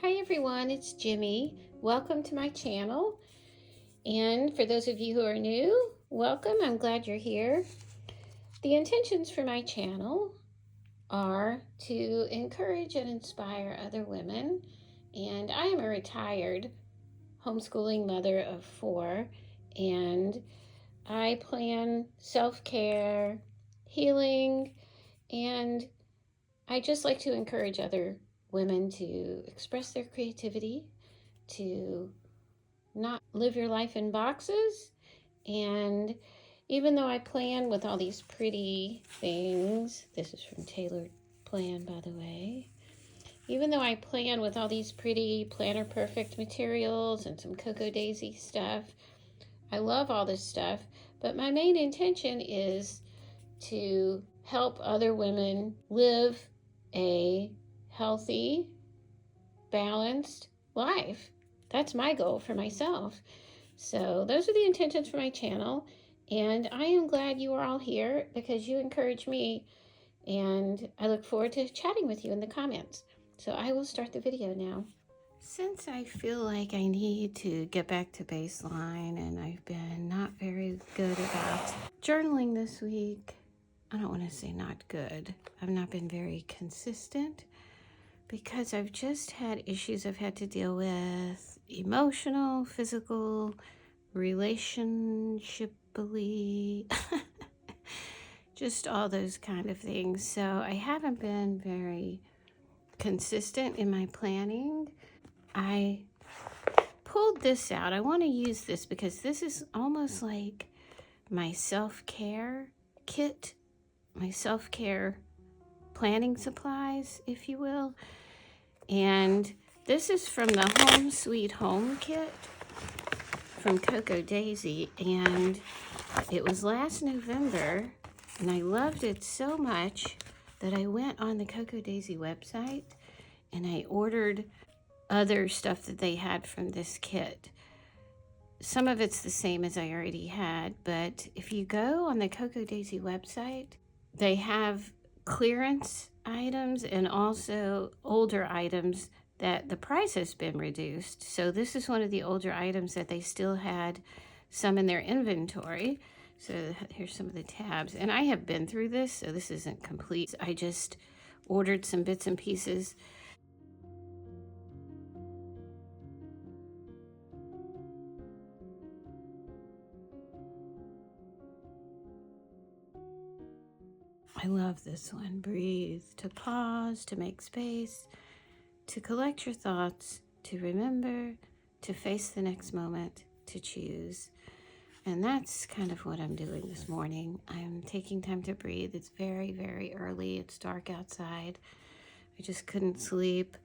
Hi everyone, it's Jimmy. Welcome to my channel. And for those of you who are new, welcome. I'm glad you're here. The intentions for my channel are to encourage and inspire other women. And I am a retired homeschooling mother of 4, and I plan self-care, healing, and I just like to encourage other women to express their creativity, to not live your life in boxes. And even though I plan with all these pretty things, this is from Tailored Plan, by the way. Even though I plan with all these pretty planner perfect materials and some Cocoa Daisy stuff, I love all this stuff, but my main intention is to help other women live a healthy, balanced life. That's my goal for myself. So those are the intentions for my channel, and I am glad you are all here because you encourage me, and I look forward to chatting with you in the comments. So I will start the video now. Since I feel like I need to get back to baseline and I've been not very good about journaling this week, I don't want to say not good. I've not been very consistent because I've just had issues I've had to deal with, emotional, physical, relationshiply, just all those kind of things. So I haven't been very consistent in my planning. I pulled this out. I want to use this because this is almost like my self-care kit, my self-care planning supplies, if you will. And this is from the Home Sweet Home kit from Cocoa Daisy, and it was last November, and I loved it so much that I went on the Cocoa Daisy website and I ordered other stuff that they had from this kit. Some of it's the same as I already had, but if you go on the Cocoa Daisy website, they have clearance items and also older items that the price has been reduced. So this is one of the older items that they still had some in their inventory. So here's some of the tabs, and I have been through this, so this isn't complete. I just ordered some bits and pieces. I love this one. Breathe, to pause, to make space, to collect your thoughts, to remember, to face the next moment, to choose. And that's kind of what I'm doing this morning. I'm taking time to breathe. It's very, very early. It's dark outside. I just couldn't sleep,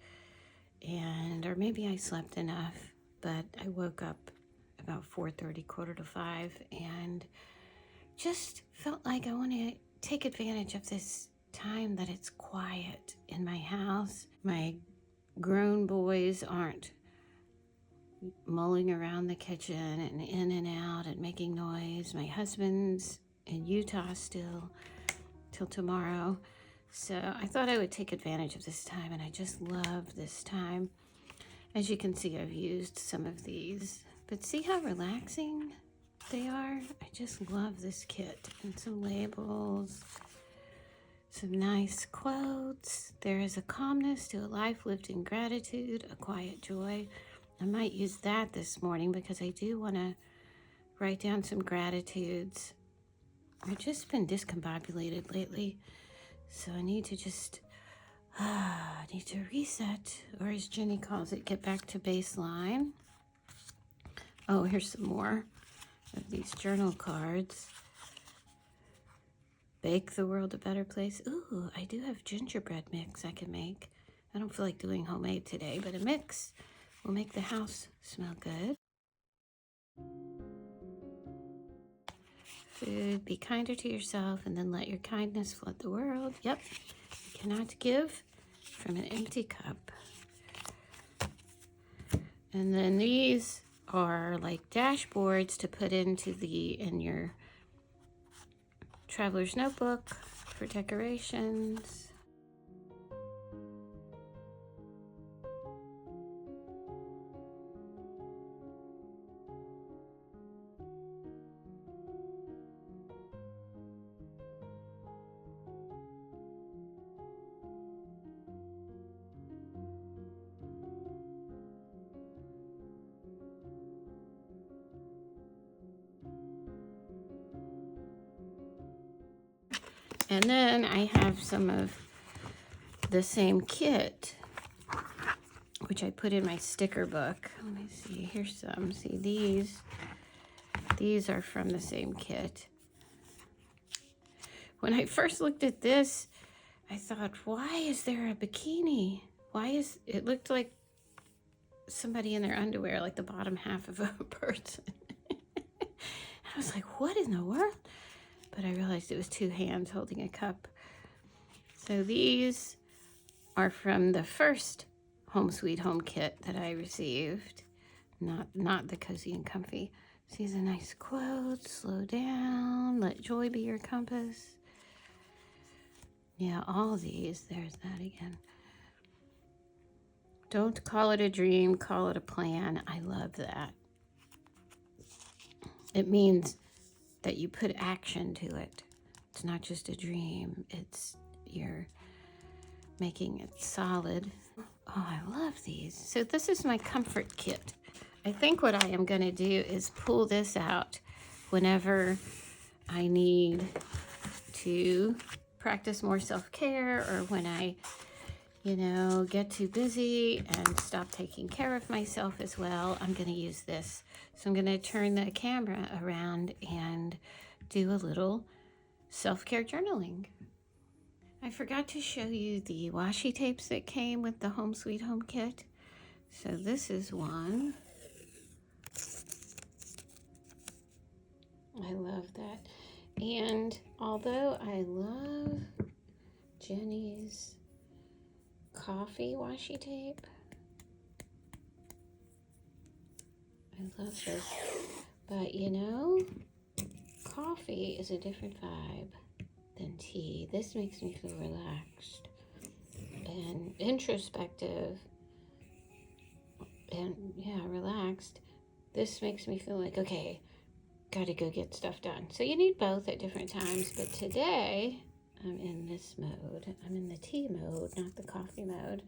or maybe I slept enough, but I woke up about 4:30, 4:45, and just felt like I want to take advantage of this time that it's quiet in my house. My grown boys aren't mulling around the kitchen and in and out and making noise. My husband's in Utah still till tomorrow. So I thought I would take advantage of this time, and I just love this time. As you can see, I've used some of these, but see how relaxing they are? I just love this kit. And some labels, some nice quotes. There is a calmness to a life lived in gratitude, a quiet joy. I might use that this morning because I do want to write down some gratitudes. I've just been discombobulated lately, so I need to just need to reset, or as Jenny calls it, get back to baseline. Oh, here's some more of these journal cards. Bake the world a better place. Ooh, I do have gingerbread mix I can make. I don't feel like doing homemade today, but a mix will make the house smell good. Food, be kinder to yourself, and then let your kindness flood the world. Yep, you cannot give from an empty cup. And then these are like dashboards to put into in your traveler's notebook for decorations. And then I have some of the same kit, which I put in my sticker book. Let me see, here's some. See, these are from the same kit. When I first looked at this, I thought, why is there a bikini? It looked like somebody in their underwear, like the bottom half of a person. I was like, what in the world? But I realized it was two hands holding a cup. So these are from the first Home Sweet Home kit that I received, not the Cozy and Comfy. These are nice quotes. Slow down, let joy be your compass. Yeah, all these, there's that again. Don't call it a dream, call it a plan. I love that. It means that you put action to it. It's not just a dream, you're making it solid. Oh, I love these. So this is my comfort kit. I think what I am going to do is pull this out whenever I need to practice more self-care, or when I, get too busy and stop taking care of myself as well. I'm going to use this. So I'm going to turn the camera around and do a little self-care journaling. I forgot to show you the washi tapes that came with the Home Sweet Home kit. So this is one. I love that. And although I love Jenny's coffee washi tape, I love this. But coffee is a different vibe than tea. This makes me feel relaxed and introspective and relaxed. This makes me feel like, okay, gotta go get stuff done. So you need both at different times, but today I'm in this mode. I'm in the tea mode, not the coffee mode.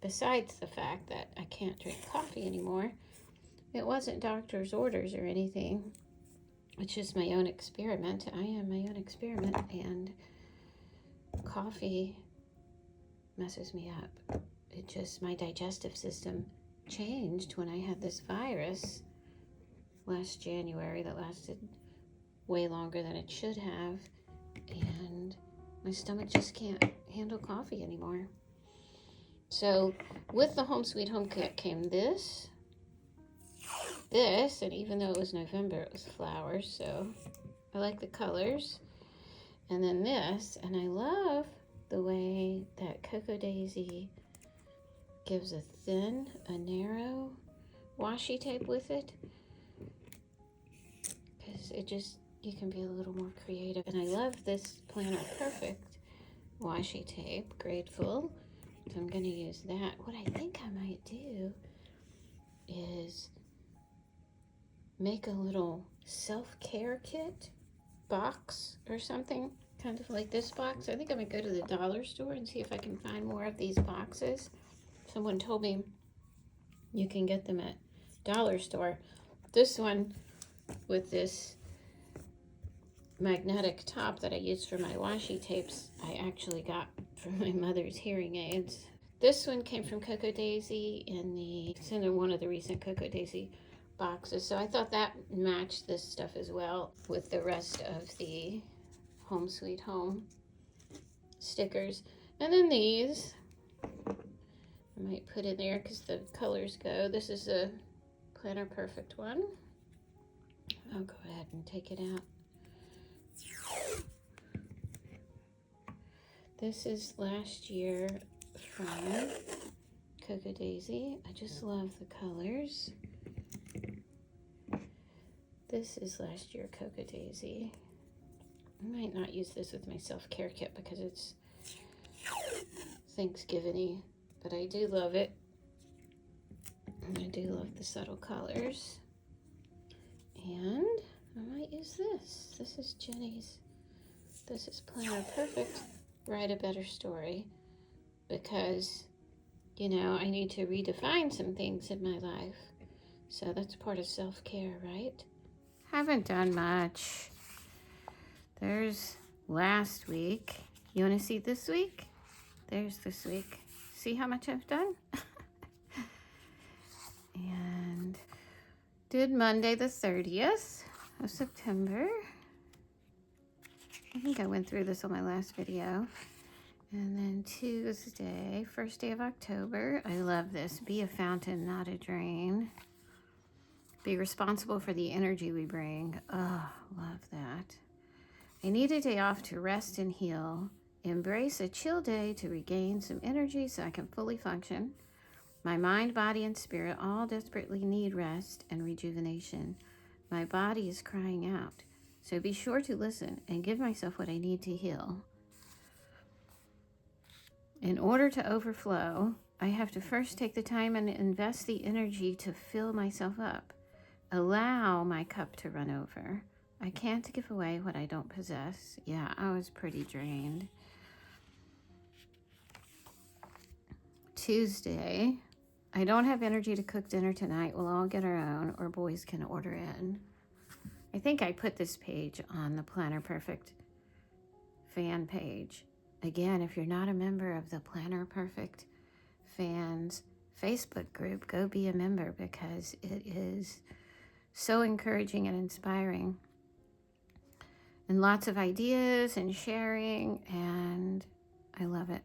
Besides the fact that I can't drink coffee anymore. It wasn't doctor's orders or anything. It's just my own experiment. I am my own experiment, and coffee messes me up. My digestive system changed when I had this virus last January that lasted way longer than it should have, and my stomach just can't handle coffee anymore. So with the Home Sweet Home kit came this, and even though it was November, it was flowers, so I like the colors. And then this, and I love the way that Cocoa Daisy gives a narrow washi tape with it, because you can be a little more creative. And I love this Planner Perfect washi tape, Grateful. So I'm going to use that. What I think I might do is make a little self-care kit box or something, kind of like this box. I think I'm going to go to the dollar store and see if I can find more of these boxes. Someone told me you can get them at dollar store. This one with this magnetic top that I use for my washi tapes, I actually got from my mother's hearing aids. This one came from Cocoa Daisy it's in one of the recent Cocoa Daisy boxes. So I thought that matched this stuff as well with the rest of the Home Sweet Home stickers. And then these I might put in there because the colors go. This is a Planner Perfect one. I'll go ahead and take it out. This is last year from Cocoa Daisy. I just love the colors. This is last year Cocoa Daisy. I might not use this with my self-care kit because it's Thanksgiving-y, but I do love it. And I do love the subtle colors. And I might use this. This is Jenny's. This is Planner Perfect. Write a Better Story. Because, I need to redefine some things in my life. So that's part of self-care, right? Haven't done much. There's last week. You want to see this week? There's this week. See how much I've done? And did Monday the 30th of September. I think I went through this on my last video. And then Tuesday, first day of October. I love this. Be a fountain, not a drain. Be responsible for the energy we bring. Oh, love that. I need a day off to rest and heal. Embrace a chill day to regain some energy so I can fully function. My mind, body, and spirit all desperately need rest and rejuvenation. My body is crying out. So be sure to listen and give myself what I need to heal. In order to overflow, I have to first take the time and invest the energy to fill myself up. Allow my cup to run over. I can't give away what I don't possess. Yeah, I was pretty drained. Tuesday, I don't have energy to cook dinner tonight. We'll all get our own, or boys can order in. I think I put this page on the Planner Perfect fan page. Again, if you're not a member of the Planner Perfect fans Facebook group, go be a member because it is so encouraging and inspiring. And lots of ideas and sharing, and I love it.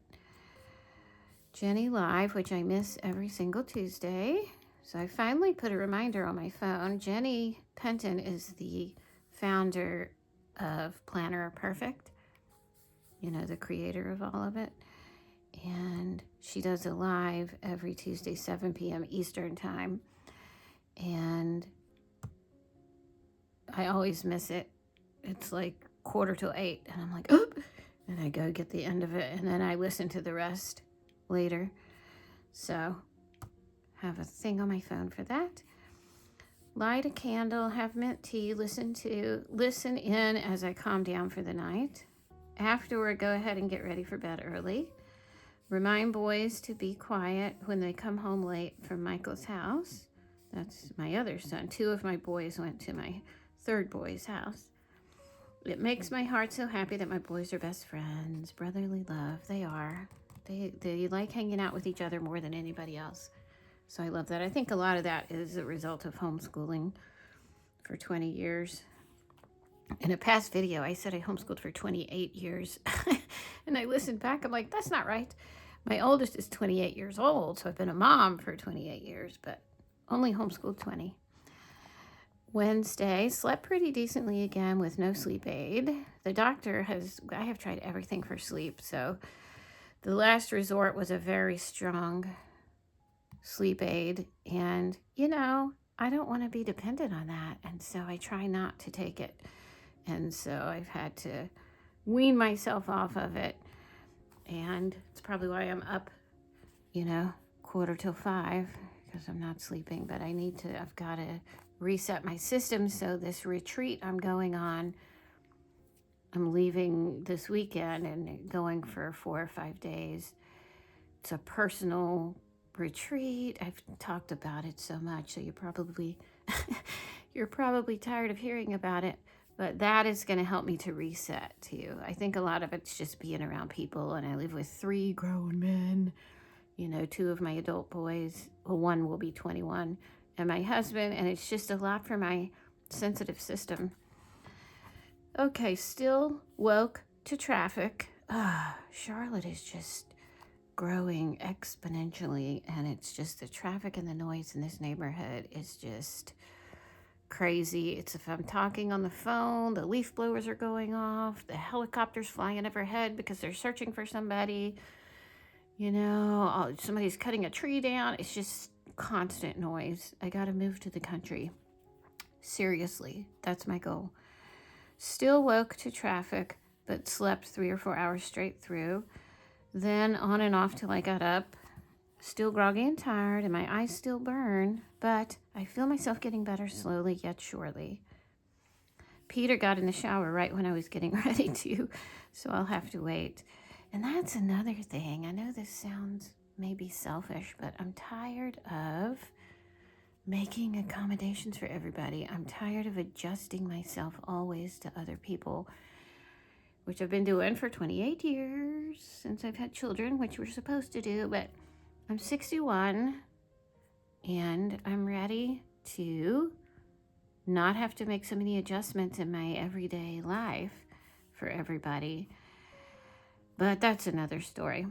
Jenny Live, which I miss every single Tuesday. So I finally put a reminder on my phone. Jenny Penton is the founder of Planner Perfect, you know, the creator of all of it. And she does a live every Tuesday, 7 p.m. Eastern time. And I always miss it. It's like 7:45, and I'm like, oh, and I go get the end of it, and then I listen to the rest later. So have a thing on my phone for that. Light a candle, have mint tea, listen in as I calm down for the night. Afterward, go ahead and get ready for bed early. Remind boys to be quiet when they come home late from Michael's house. That's my other son. 2 of my boys went to my third boy's house. It makes my heart so happy that my boys are best friends. Brotherly love, they are. They like hanging out with each other more than anybody else. So I love that. I think a lot of that is a result of homeschooling for 20 years. In a past video, I said I homeschooled for 28 years. And I listened back, I'm like, that's not right. My oldest is 28 years old, so I've been a mom for 28 years, but only homeschooled 20. Wednesday, slept pretty decently again with no sleep aid. The doctor I have tried everything for sleep, so the last resort was a very strong sleep aid. And, you know, I don't want to be dependent on that. And so I try not to take it. And so I've had to wean myself off of it. And it's probably why I'm up, 4:45, because I'm not sleeping. But I've got to reset my system. So this retreat I'm going on, I'm leaving this weekend and going for 4 or 5 days. It's a personal retreat. I've talked about it so much, so you're probably tired of hearing about it, but that is going to help me to reset too. I think a lot of it's just being around people, and I live with 3 grown men, 2 of my adult boys. Well, 1 will be 21, and my husband, and it's just a lot for my sensitive system. Okay, still woke to traffic. Charlotte is just growing exponentially, and it's just the traffic and the noise in this neighborhood is just crazy. It's if I'm talking on the phone, the leaf blowers are going off, the helicopter's flying overhead because they're searching for somebody, somebody's cutting a tree down. It's just constant noise. I gotta move to the country. Seriously, that's my goal. Still woke to traffic, but slept 3 or 4 hours straight through. Then on and off till I got up. Still groggy and tired, and my eyes still burn, but I feel myself getting better slowly yet surely. Peter got in the shower right when I was getting ready to, so I'll have to wait. And that's another thing. I know this sounds maybe selfish, but I'm tired of making accommodations for everybody. I'm tired of adjusting myself always to other people. which I've been doing for 28 years since I've had children, which we're supposed to do, but I'm 61 and I'm ready to not have to make so many adjustments in my everyday life for everybody. But that's another story.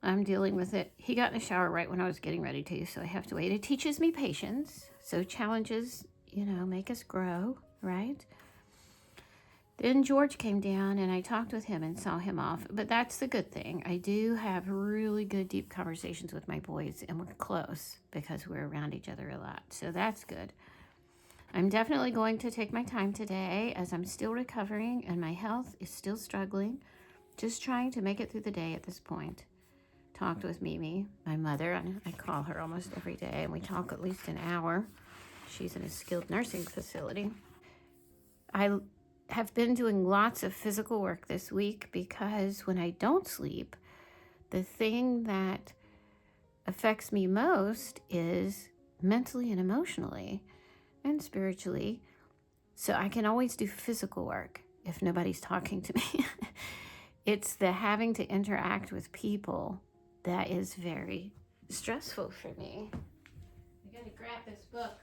I'm dealing with it. He got in the shower right when I was getting ready to, so I have to wait. It teaches me patience. So challenges, make us grow, right? Then George came down and I talked with him and saw him off. But that's the good thing. I do have really good, deep conversations with my boys, and we're close because we're around each other a lot. So that's good. I'm definitely going to take my time today as I'm still recovering and my health is still struggling. Just trying to make it through the day at this point. Talked with Mimi, my mother, and I call her almost every day, and we talk at least an hour. She's in a skilled nursing facility. I have been doing lots of physical work this week because when I don't sleep, the thing that affects me most is mentally and emotionally and spiritually. So I can always do physical work if nobody's talking to me. It's the having to interact with people that is very stressful for me. I gotta grab this book.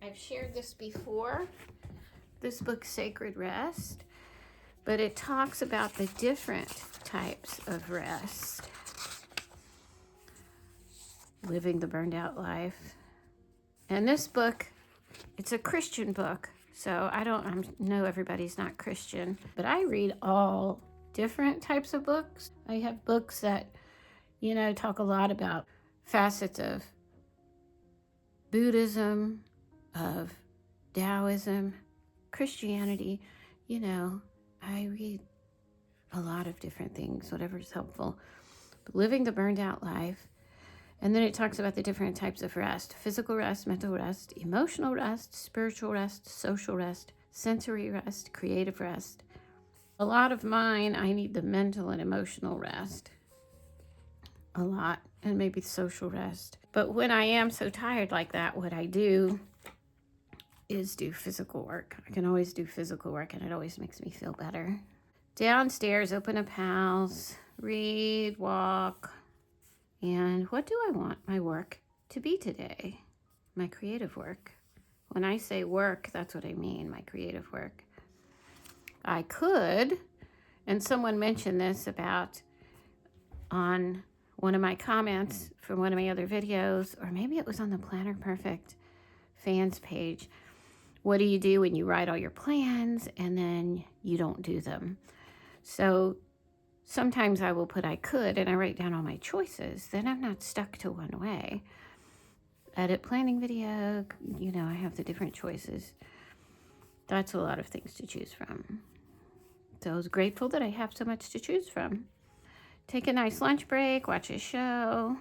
I've shared this before. This book, Sacred Rest, but it talks about the different types of rest. Living the Burned Out Life. And this book, it's a Christian book, so I know everybody's not Christian, but I read all different types of books. I have books that, talk a lot about facets of Buddhism, of Taoism, Christianity. I read a lot of different things, whatever's helpful. But Living the Burned Out Life. And then it talks about the different types of rest: physical rest, mental rest, emotional rest, spiritual rest, social rest, sensory rest, creative rest. A lot of mine, I need the mental and emotional rest a lot, and maybe social rest. But when I am so tired like that, what I do is do physical work. I can always do physical work, and it always makes me feel better. Downstairs, open up house, read, walk. And what do I want my work to be today? My creative work. When I say work, that's what I mean, my creative work. I could, and someone mentioned this about on one of my comments from one of my other videos, or maybe it was on the Planner Perfect fans page. What do you do when you write all your plans and then you don't do them? So sometimes I will put I could, and I write down all my choices. Then I'm not stuck to one way. Edit planning video, I have the different choices. That's a lot of things to choose from. So I was grateful that I have so much to choose from. Take a nice lunch break, watch a show,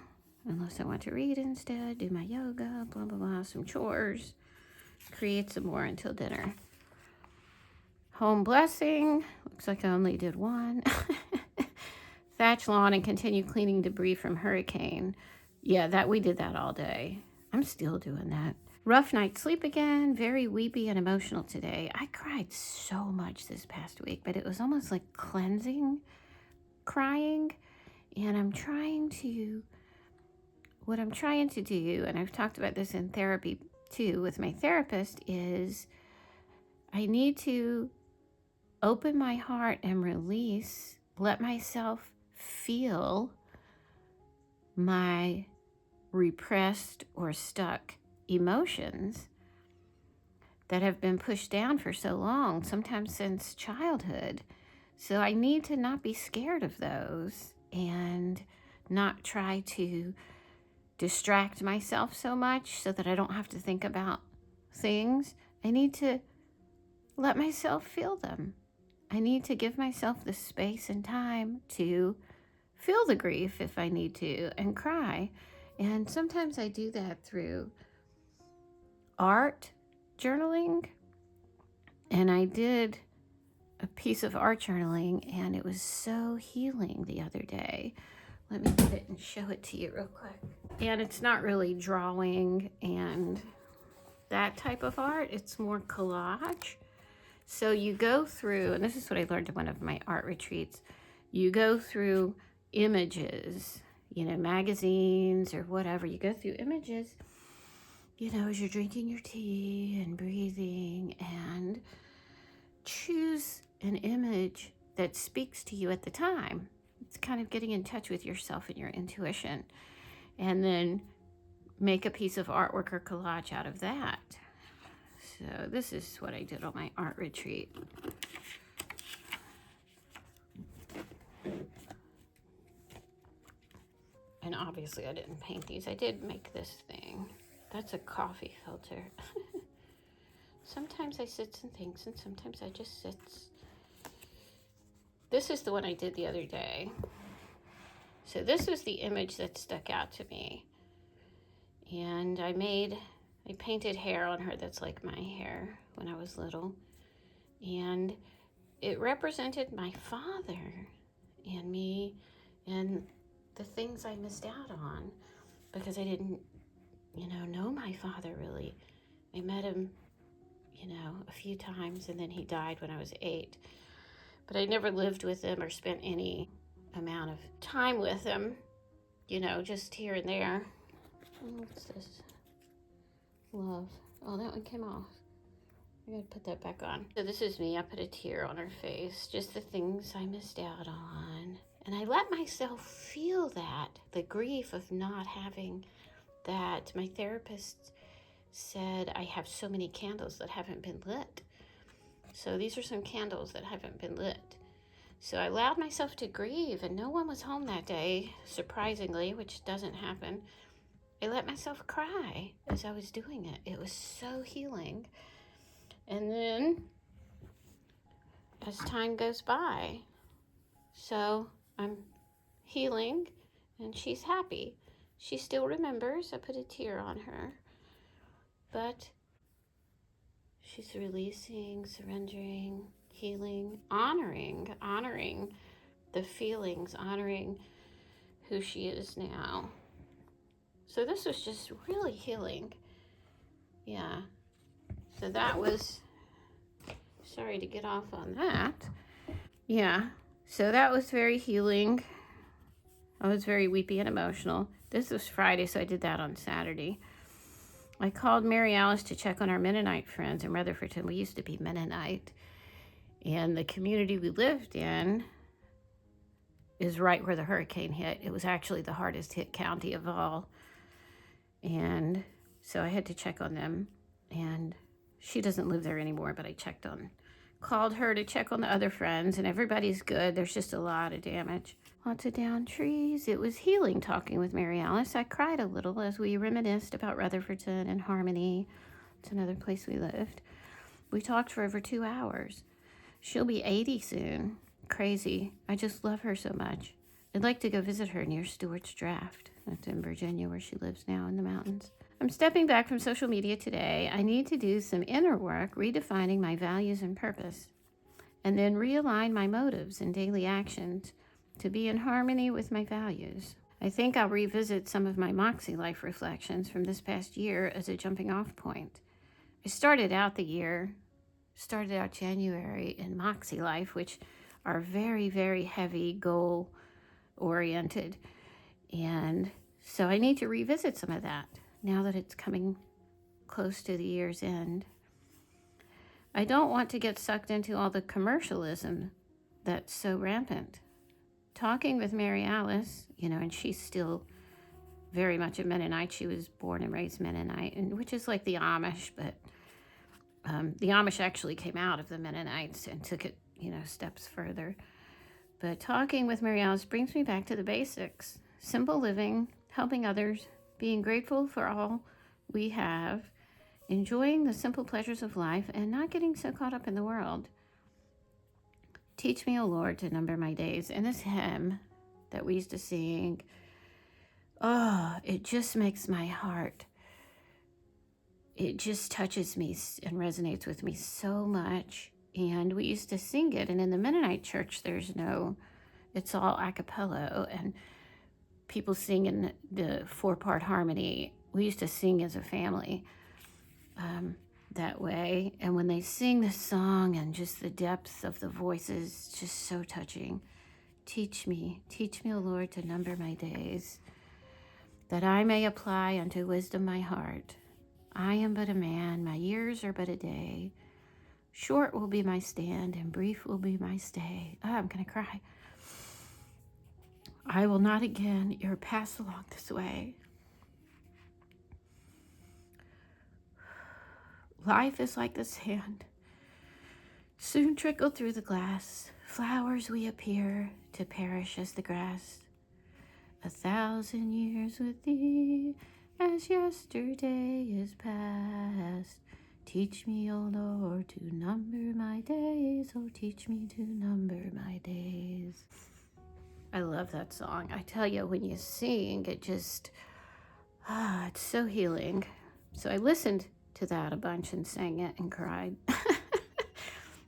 unless I want to read instead, do my yoga, blah, blah, blah, some chores, create some more until dinner. Home blessing, looks like I only did one. Thatch lawn and continue cleaning debris from hurricane. Yeah, we did that all day. I'm still doing that. Rough night's sleep again, very weepy and emotional today. I cried so much this past week, but it was almost like cleansing crying. And what I'm trying to do, and I've talked about this in therapy too with my therapist, is I need to open my heart and release, let myself feel my repressed or stuck emotions that have been pushed down for so long, sometimes since childhood. So I need to not be scared of those and not try to distract myself so much so that I don't have to think about things. I need to let myself feel them. I need to give myself the space and time to feel the grief if I need to and cry. And sometimes I do that through art journaling. And I did a piece of art journaling, and it was so healing the other day. Let me get it and show it to you real quick. And it's not really drawing and that type of art. It's more collage. So you go through, and this is what I learned at one of my art retreats, you go through images, you know, magazines or whatever. You go through images, you know, as you're drinking your tea and breathing, and choose an image that speaks to you at the time. It's kind of getting in touch with yourself and your intuition. And then make a piece of artwork or collage out of that. So this is what I did on my art retreat. And obviously I didn't paint these. I did make this thing. That's a coffee filter. Sometimes I sit and think, and sometimes I just sit. This is the one I did the other day. So this was the image that stuck out to me. And I painted hair on her that's like my hair when I was little. And it represented my father and me and the things I missed out on because I didn't, know my father really. I met him, a few times, and then he died when I was 8. But I never lived with him or spent any amount of time with him, just here and there. What's this? Love. Oh, that one came off. I gotta put that back on. So this is me. I put a tear on her face. Just the things I missed out on. And I let myself feel that, the grief of not having that. My therapist said I have so many candles that haven't been lit. So these are some candles that haven't been lit. So I allowed myself to grieve, and no one was home that day, surprisingly, which doesn't happen. I let myself cry as I was doing it. It was so healing. And then, as time goes by, so I'm healing, and she's happy. She still remembers. I put a tear on her. But she's releasing, surrendering, healing, honoring the feelings, honoring who she is now. So this was just really healing. Yeah. So that was, sorry to get off on that. Yeah. So that was very healing. I was very weepy and emotional. This was Friday, so I did that on Saturday. I called Mary Alice to check on our Mennonite friends in Rutherfordton. We used to be Mennonite. And the community we lived in is right where the hurricane hit. It was actually the hardest hit county of all. And so I had to check on them. And she doesn't live there anymore, but I called her to check on the other friends, and everybody's good. There's just a lot of damage. Lots of downed trees. It was healing talking with Mary Alice. I cried a little as we reminisced about Rutherfordton and Harmony. It's another place we lived. We talked for over 2 hours. She'll be 80 soon. Crazy. I just love her so much. I'd like to go visit her near Stewart's Draft. That's in Virginia, where she lives now in the mountains. I'm stepping back from social media today. I need to do some inner work, redefining my values and purpose, and then realign my motives and daily actions to be in harmony with my values. I think I'll revisit some of my MakseLife reflections from this past year as a jumping off point. I started out January in MakseLife, which are very, very heavy goal oriented. And so I need to revisit some of that now that it's coming close to the year's end. I don't want to get sucked into all the commercialism that's so rampant. Talking with Mary Alice, and she's still very much a Mennonite. She was born and raised Mennonite, and which is like the Amish, but the Amish actually came out of the Mennonites and took it, steps further. But talking with Mary Alice brings me back to the basics. Simple living, helping others, being grateful for all we have, enjoying the simple pleasures of life, and not getting so caught up in the world. Teach me, O Lord, to number my days. And this hymn that we used to sing, it just makes my heart, it just touches me and resonates with me so much. And we used to sing it. And in the Mennonite church, it's all a cappella, and people sing in the 4-part harmony. We used to sing as a family. that way. And when they sing the song and just the depth of the voices, just so touching. Teach me, O Lord, to number my days, that I may apply unto wisdom my heart. I am but a man, my years are but a day. Short will be my stand, and brief will be my stay. Oh, I'm going to cry. I will not again ere pass along this way. Life is like the sand, soon trickled through the glass. Flowers we appear to perish as the grass. 1,000 years with thee, as yesterday is past. Teach me, O Lord, to number my days. Oh, teach me to number my days. I love that song. I tell you, when you sing, it just, it's so healing. So I listened to that a bunch and sang it and cried.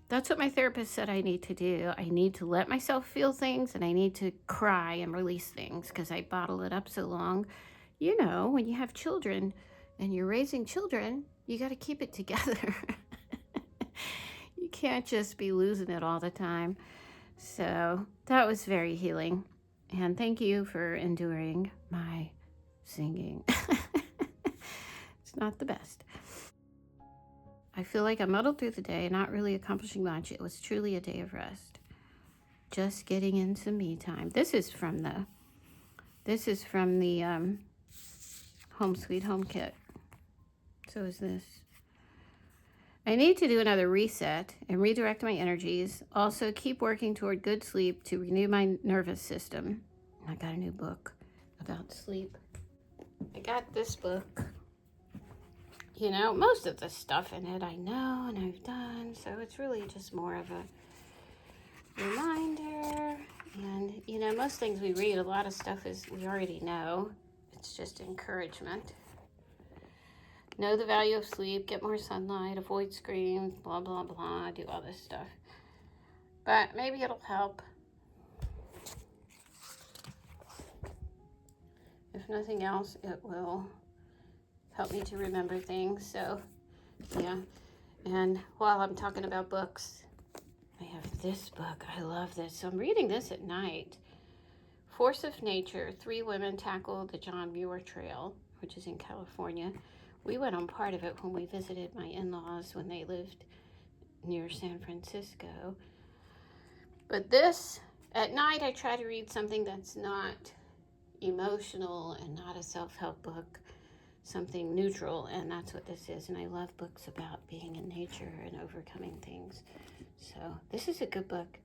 That's what my therapist said I need to do. I need to let myself feel things, and I need to cry and release things because I bottle it up so long. You know, when you have children and you're raising children, you got to keep it together. You can't just be losing it all the time. So that was very healing. And thank you for enduring my singing. It's not the best. I feel like I muddled through the day, not really accomplishing much. It was truly a day of rest. Just getting into me time. This is from the Home Sweet Home kit. So is this. I need to do another reset and redirect my energies. Also keep working toward good sleep to renew my nervous system. I got a new book about sleep. I got this book. You know, most of the stuff in it I know and I've done, so it's really just more of a reminder. And, you know, most things we read, a lot of stuff is we already know. It's just encouragement. Know the value of sleep, get more sunlight, avoid screens, blah, blah, blah, do all this stuff. But maybe it'll help. If nothing else, it will help me to remember things. So, yeah. And while I'm talking about books, I have this book. I love this. So I'm reading this at night. Force of Nature, 3 women tackle the John Muir Trail, which is in California. We went on part of it when we visited my in-laws when they lived near San Francisco. But this, at night, I try to read something that's not emotional and not a self-help book, something neutral, and that's what this is. And I love books about being in nature and overcoming things. So this is a good book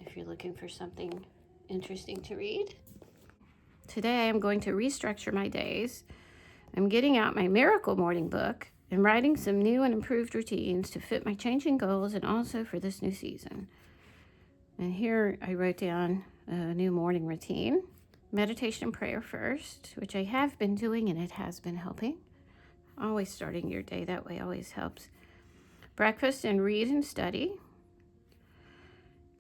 if you're looking for something interesting to read. Today I'm going to restructure my days. I'm getting out my Miracle Morning book and writing some new and improved routines to fit my changing goals and also for this new season. And here I wrote down a new morning routine. Meditation and prayer first, which I have been doing and it has been helping. Always starting your day that way always helps. Breakfast and read and study.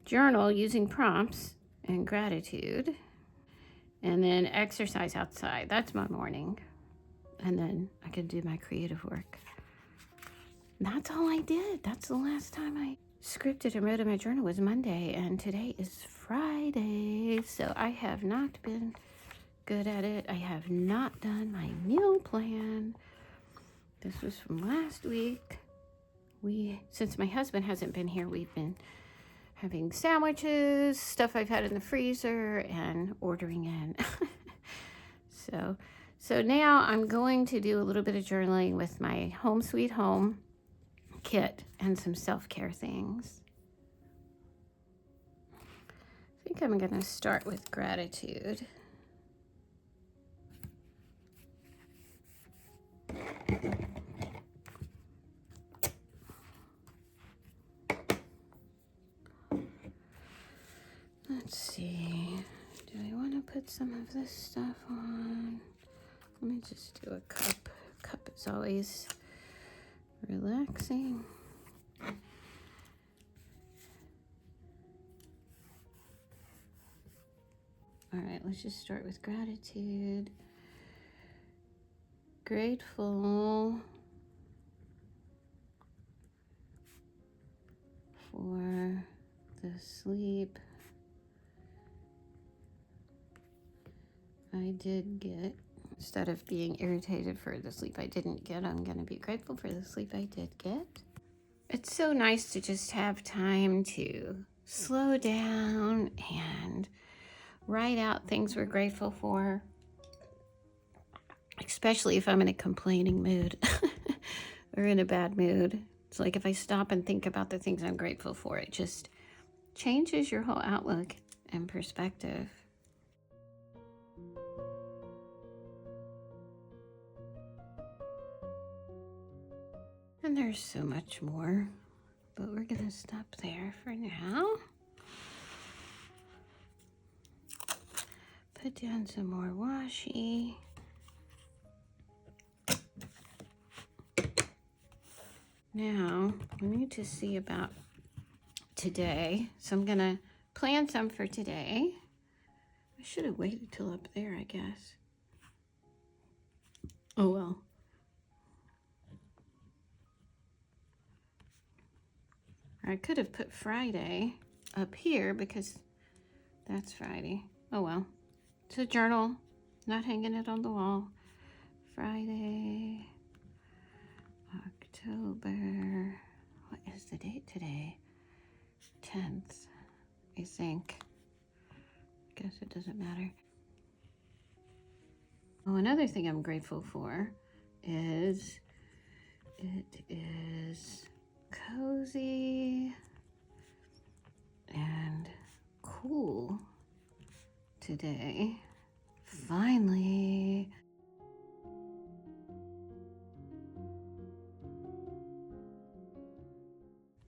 Journal using prompts and gratitude. And then exercise outside. That's my morning. And then I can do my creative work. And that's all I did. That's the last time I scripted and wrote in my journal was Monday. And today is Friday. So I have not been good at it. I have not done my meal plan. This was from last week. Since my husband hasn't been here, we've been having sandwiches, stuff I've had in the freezer, and ordering in. So now I'm going to do a little bit of journaling with my Home Sweet Home kit and some self-care things. I think I'm going to start with gratitude. Let's see. Do I want to put some of this stuff on? Let me just do a cup. Cup is always relaxing. All right, let's just start with gratitude. Grateful for the sleep I did get. Instead of being irritated for the sleep I didn't get, I'm going to be grateful for the sleep I did get. It's so nice to just have time to slow down and write out things we're grateful for, especially if I'm in a complaining mood or in a bad mood. It's like if I stop and think about the things I'm grateful for, it just changes your whole outlook and perspective. And there's so much more, but we're gonna stop there for now. Put down some more washi. Now, we need to see about today. So I'm gonna plan some for today. I should have waited till up there, I guess. Oh well. I could have put Friday up here because that's Friday. Oh well. It's a journal, not hanging it on the wall. Friday, October, what is the date today? 10th, I think. Guess it doesn't matter. Oh, another thing I'm grateful for is it is cozy and cool today. Finally.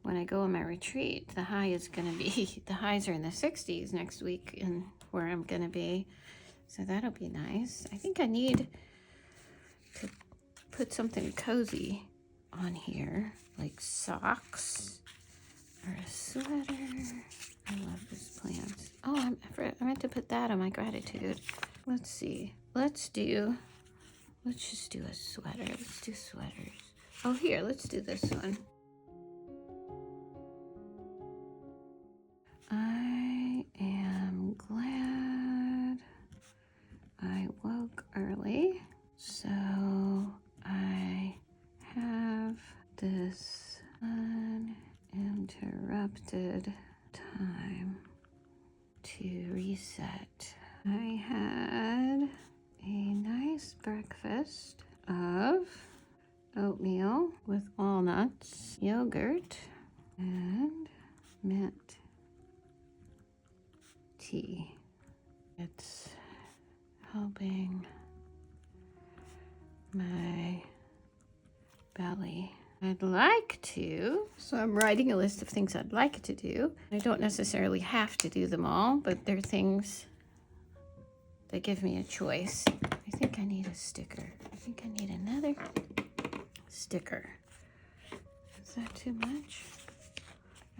When I go on my retreat, the high is going to be, the highs are in the 60s next week and where I'm going to be. So that'll be nice. I think I need to put something cozy on here, like socks or a sweater. I love this plant. Oh, I meant to put that on my gratitude. Let's see. Let's just do a sweater. Let's do sweaters. Oh, here, let's do this one. I am glad I woke early, so I have this uninterrupted time to reset. I had a nice breakfast of oatmeal with walnuts, yogurt, and mint tea. It's helping my belly. I'd like to, so I'm writing a list of things I'd like to do. I don't necessarily have to do them all, but they're things that give me a choice. I think I need a sticker. I think I need another sticker. Is that too much?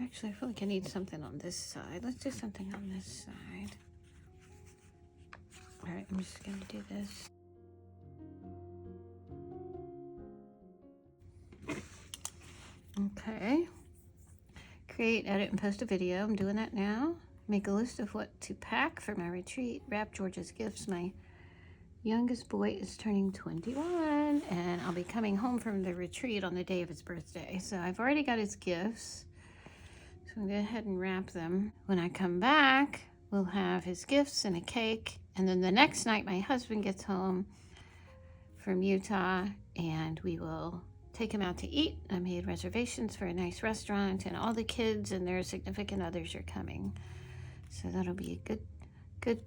Actually, I feel like I need something on this side. Let's do something on this side. All right, I'm just gonna do this. Okay. Create, edit, and post a video. I'm doing that now. Make a list of what to pack for my retreat. Wrap George's gifts. My youngest boy is turning 21, and I'll be coming home from the retreat on the day of his birthday. So I've already got his gifts. So I'm gonna go ahead and wrap them. When I come back, we'll have his gifts and a cake. And then the next night, my husband gets home from Utah, and we will take him out to eat. I made reservations for a nice restaurant, and all the kids and their significant others are coming. So that'll be a good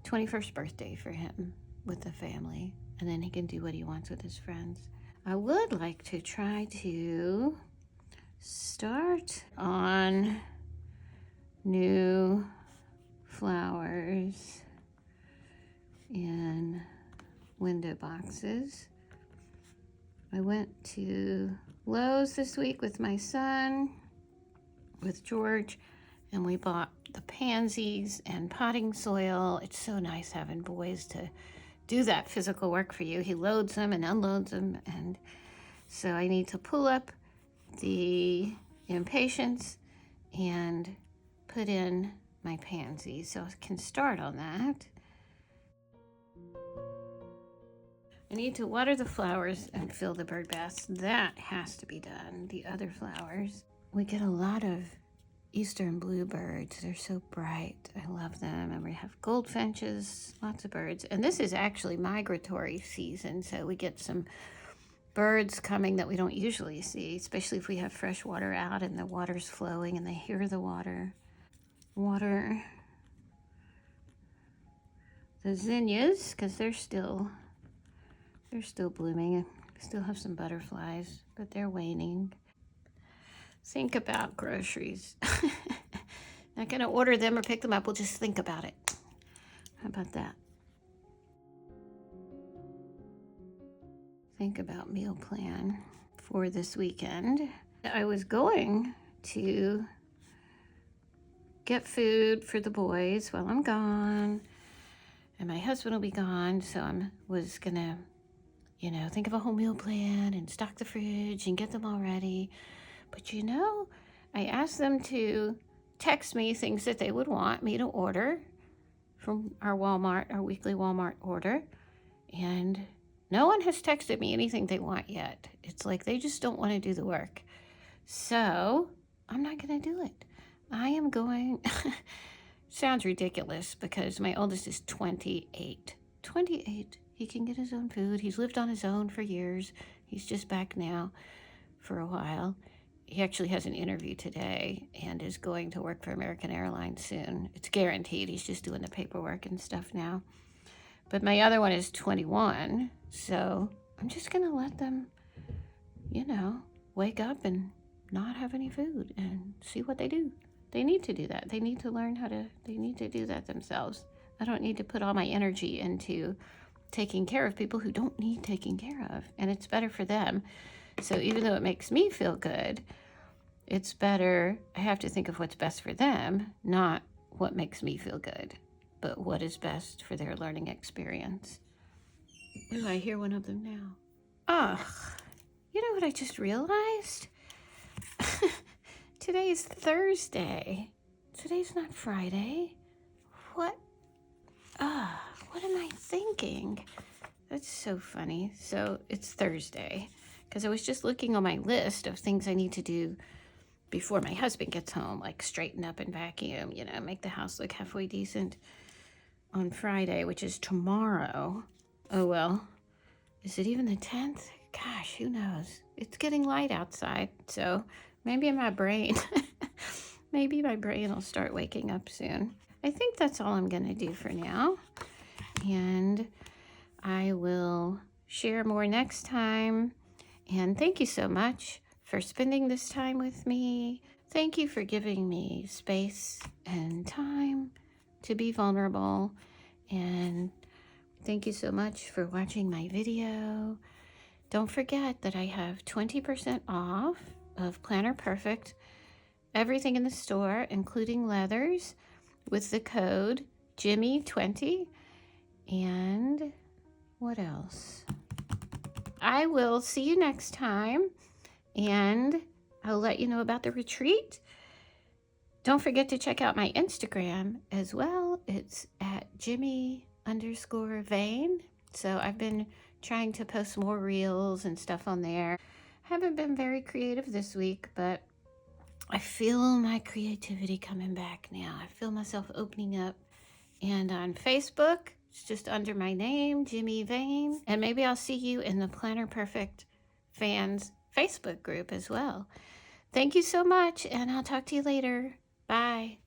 21st birthday for him with the family. And then he can do what he wants with his friends. I would like to try to start on new flowers in window boxes. I went to Lowe's this week with my son, with George, and we bought the pansies and potting soil. It's so nice having boys to do that physical work for you. He loads them and unloads them, and so I need to pull up the impatiens and put in my pansies. So I can start on that. I need to water the flowers and fill the bird baths. That has to be done. The other flowers. We get a lot of eastern bluebirds. They're so bright. I love them. And we have goldfinches, lots of birds. And this is actually migratory season, so we get some birds coming that we don't usually see, especially if we have fresh water out and the water's flowing and they hear the water. The zinnias, because they're still blooming. Still have some butterflies, but they're waning. Think about groceries. Not gonna order them or pick them up. We'll just think about it. How about that? Think about meal plan for this weekend. I was going to get food for the boys while I'm gone, and my husband will be gone, so I was gonna, think of a whole meal plan and stock the fridge and get them all ready. But I asked them to text me things that they would want me to order from our weekly Walmart order, and no one has texted me anything they want yet. It's like they just don't want to do the work. So I'm not going to do it. I am going, sounds ridiculous because my oldest is 28. 28. He can get his own food. He's lived on his own for years. He's just back now for a while. He actually has an interview today and is going to work for American Airlines soon. It's guaranteed. He's just doing the paperwork and stuff now. But my other one is 21, so I'm just going to let them, wake up and not have any food and see what they do. They need to do that. They need to learn they need to do that themselves. I don't need to put all my energy into taking care of people who don't need taking care of, and it's better for them. So even though it makes me feel good, it's better. I have to think of what's best for them, not what makes me feel good, but what is best for their learning experience. Ooh, I hear one of them now. Ugh, you know what I just realized? Today is Thursday. Today's not Friday. What am I thinking? That's so funny. So it's Thursday, because I was just looking on my list of things I need to do before my husband gets home, like straighten up and vacuum, make the house look halfway decent on Friday, which is tomorrow. Oh, well, is it even the 10th? Gosh, who knows? It's getting light outside, so maybe my brain will start waking up soon. I think that's all I'm going to do for now, and I will share more next time. And thank you so much for spending this time with me. Thank you for giving me space and time to be vulnerable. And thank you so much for watching my video. Don't forget that I have 20% off of Planner Perfect, everything in the store, including leathers, with the code Jimmy20. And what else? I will see you next time, and I'll let you know about the retreat. Don't forget to check out my Instagram as well. It's at Jimmy_Vane. So I've been trying to post more reels and stuff on there. Haven't been very creative this week, but I feel my creativity coming back now. I feel myself opening up. And on Facebook, it's just under my name, Jimmy Vane. And maybe I'll see you in the Planner Perfect fans Facebook group as well. Thank you so much, and I'll talk to you later. Bye.